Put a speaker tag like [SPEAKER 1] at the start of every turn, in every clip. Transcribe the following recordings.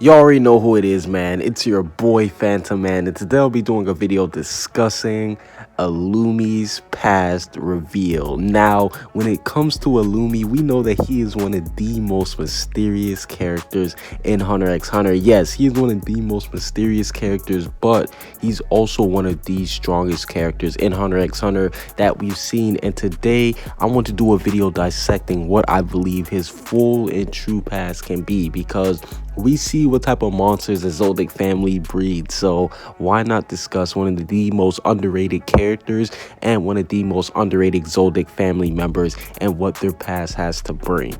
[SPEAKER 1] You already know who it is, man. It's your boy Phantom Man, and today I'll be doing a video discussing Illumi's past reveal. Now, when it comes to Illumi, we know that he is one of the most mysterious characters in Hunter x Hunter. Yes, he is one of the most mysterious characters, but he's also one of the strongest characters in Hunter x Hunter that we've seen. And today, I want to do a video dissecting what I believe his full and true past can be, because we see what type of monsters the Zoldyck family breeds, so why not discuss one of the most underrated characters and one of the most underrated Zoldyck family members and what their past has to bring.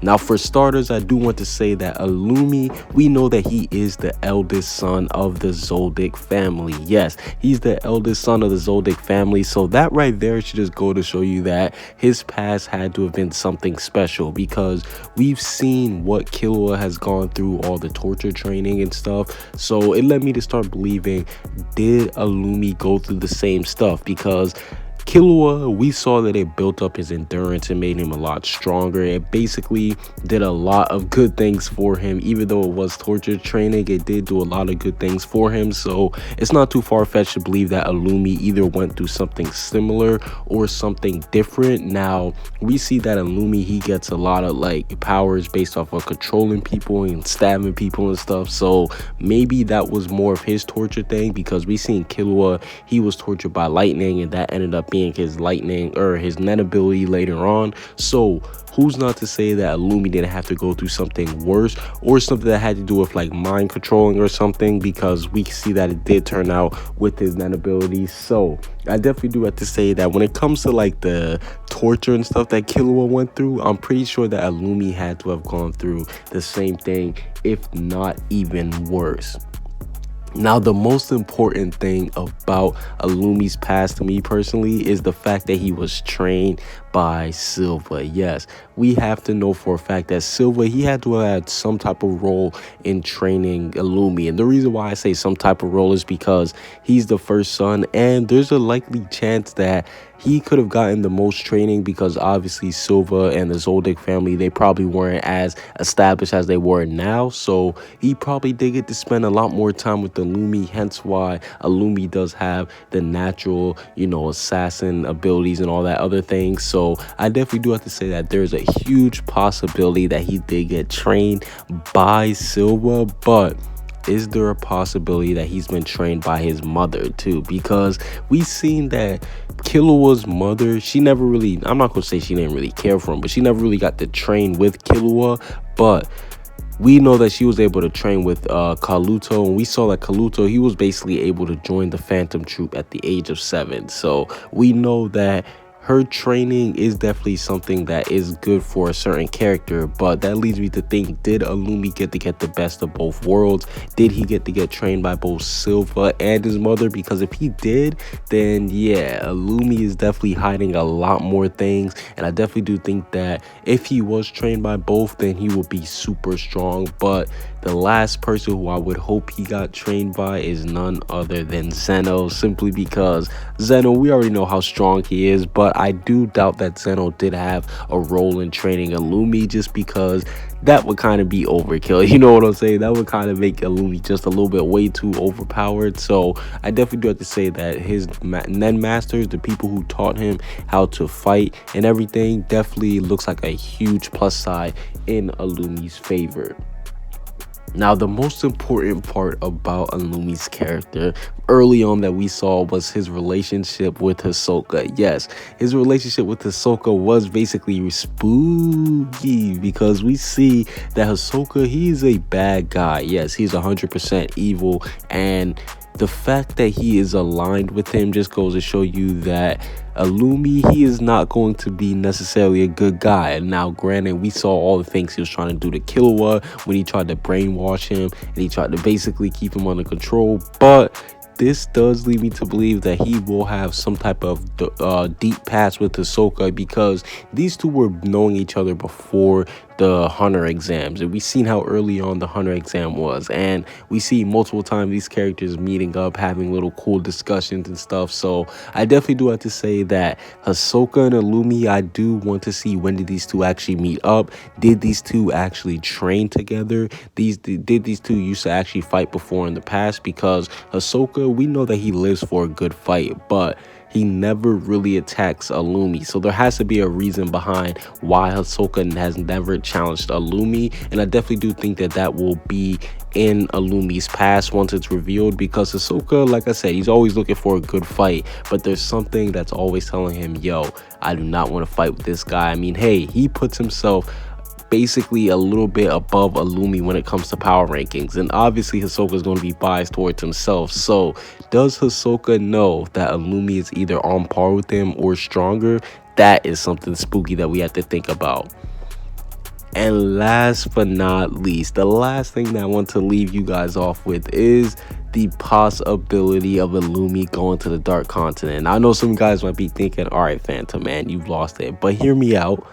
[SPEAKER 1] Now, for starters, I do want to say that Illumi, we know that he is the eldest son of the Zoldyck family. Yes, he's the eldest son of the Zoldyck family, so that right there should just go to show you that his past had to have been something special, because we've seen what Killua has gone through, all the torture training and stuff, so it led me to start believing, did Illumi go through the same stuff? Because Killua, we saw that it built up his endurance and made him a lot stronger. It basically did a lot of good things for him. Even though it was torture training, it did do a lot of good things for him. So it's not too far-fetched to believe that Illumi either went through something similar or something different. Now, we see that Illumi, he gets a lot of like powers based off of controlling people and stabbing people and stuff. So maybe that was more of his torture thing, because we seen Killua, he was tortured by lightning, and that ended up being his lightning or his net ability later on. So who's not to say that Illumi didn't have to go through something worse or something that had to do with like mind controlling or something, because we see that it did turn out with his net ability. So I definitely do have to say that when it comes to like the torture and stuff that Killua went through, I'm pretty sure that Illumi had to have gone through the same thing, if not even worse. Now, the most important thing about Illumi's past to me personally is the fact that he was trained by Silva. Yes, we have to know for a fact that Silva, he had to have had some type of role in training Illumi. And the reason why I say some type of role is because he's the first son, and there's a likely chance that he could have gotten the most training, because obviously Silva and the Zoldyck family, they probably weren't as established as they were now. So he probably did get to spend a lot more time with Illumi, hence why Illumi does have the natural, assassin abilities and all that other things. So I definitely do have to say that there's a huge possibility that he did get trained by Silva, but is there a possibility that he's been trained by his mother too? Because we seen that Killua's mother, she never really, I'm not gonna say she didn't really care for him, but she never really got to train with Killua. But we know that she was able to train with Kaluto, and we saw that Kaluto, he was basically able to join the Phantom Troop at the age of 7. So we know that her training is definitely something that is good for a certain character. But that leads me to think, did Illumi get to get the best of both worlds? Did he get to get trained by both Silva and his mother? Because if he did, then yeah, Illumi is definitely hiding a lot more things. And I definitely do think that if he was trained by both, then he would be super strong. But the last person who I would hope he got trained by is none other than Zeno, simply because Zeno, we already know how strong he is, but I do doubt that Zeno did have a role in training Illumi, just because that would kind of be overkill. You know what I'm saying? That would kind of make Illumi just a little bit way too overpowered. So I definitely do have to say that his Nen Masters, the people who taught him how to fight and everything, definitely looks like a huge plus side in Illumi's favor. Now, the most important part about Illumi's character early on that we saw was his relationship with Hisoka. Yes, his relationship with Hisoka was basically spooky, because we see that Hisoka, he's a bad guy. Yes, he's 100% evil, and the fact that he is aligned with him just goes to show you that Illumi, he is not going to be necessarily a good guy. Now, granted, we saw all the things he was trying to do to Killua when he tried to brainwash him and he tried to basically keep him under control, but this does lead me to believe that he will have some type of deep past with Hisoka, because these two were knowing each other before the hunter exams, and we seen how early on the hunter exam was, and we see multiple times these characters meeting up, having little cool discussions and stuff. So I definitely do have to say that Hisoka and Illumi, I do want to see, when did these two actually meet up? Did these two actually train together? Did these two used to actually fight before in the past? Because Hisoka, we know that he lives for a good fight, but he never really attacks Illumi. So there has to be a reason behind why Hisoka has never challenged Illumi. And I definitely do think that that will be in Illumi's past once it's revealed, because Hisoka, like I said, he's always looking for a good fight, but there's something that's always telling him, yo, I do not want to fight with this guy. I mean, hey, he puts himself basically a little bit above Illumi when it comes to power rankings, and obviously Hisoka is going to be biased towards himself. So does Hisoka know that Illumi is either on par with him or stronger? That is something spooky that we have to think about. And last but not least, the last thing that I want to leave you guys off with is the possibility of Illumi going to the Dark Continent. I know some guys might be thinking, all right, Phantom Man, you've lost it, but hear me out.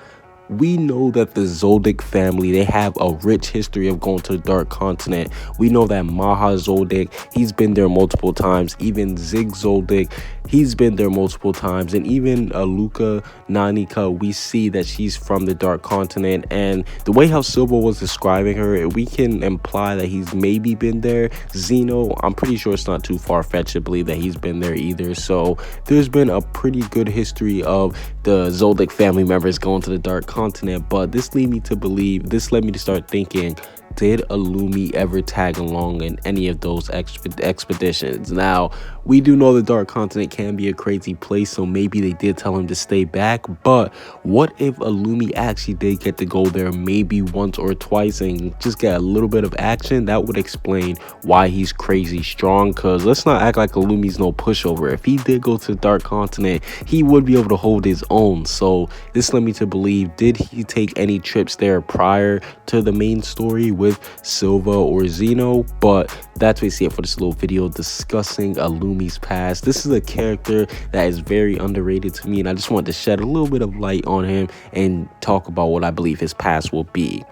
[SPEAKER 1] We know that the Zoldyck family, they have a rich history of going to the Dark Continent. We know that Maha Zoldyck, he's been there multiple times. Even Zig Zoldyck, he's been there multiple times. And even Luca Nanika, we see that she's from the Dark Continent. And the way how Silva was describing her, we can imply that he's maybe been there. Zeno, I'm pretty sure it's not too far-fetched to believe that he's been there either. So there's been a pretty good history of the Zoldyck family members going to the Dark Continent, but this led me to start thinking, did Illumi ever tag along in any of those expeditions? Now, we do know the Dark Continent can be a crazy place, so maybe they did tell him to stay back, but what if Illumi actually did get to go there maybe once or twice and just get a little bit of action? That would explain why he's crazy strong, because let's not act like Illumi's no pushover. If he did go to the Dark Continent, he would be able to hold his own. So this led me to believe, did he take any trips there prior to the main story with Silva or Zeno? But that's basically it for this little video discussing Illumi's past. This is a character that is very underrated to me, and I just wanted to shed a little bit of light on him and talk about what I believe his past will be.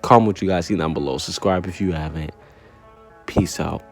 [SPEAKER 1] Comment what you guys see down below. Subscribe if you haven't. Peace out.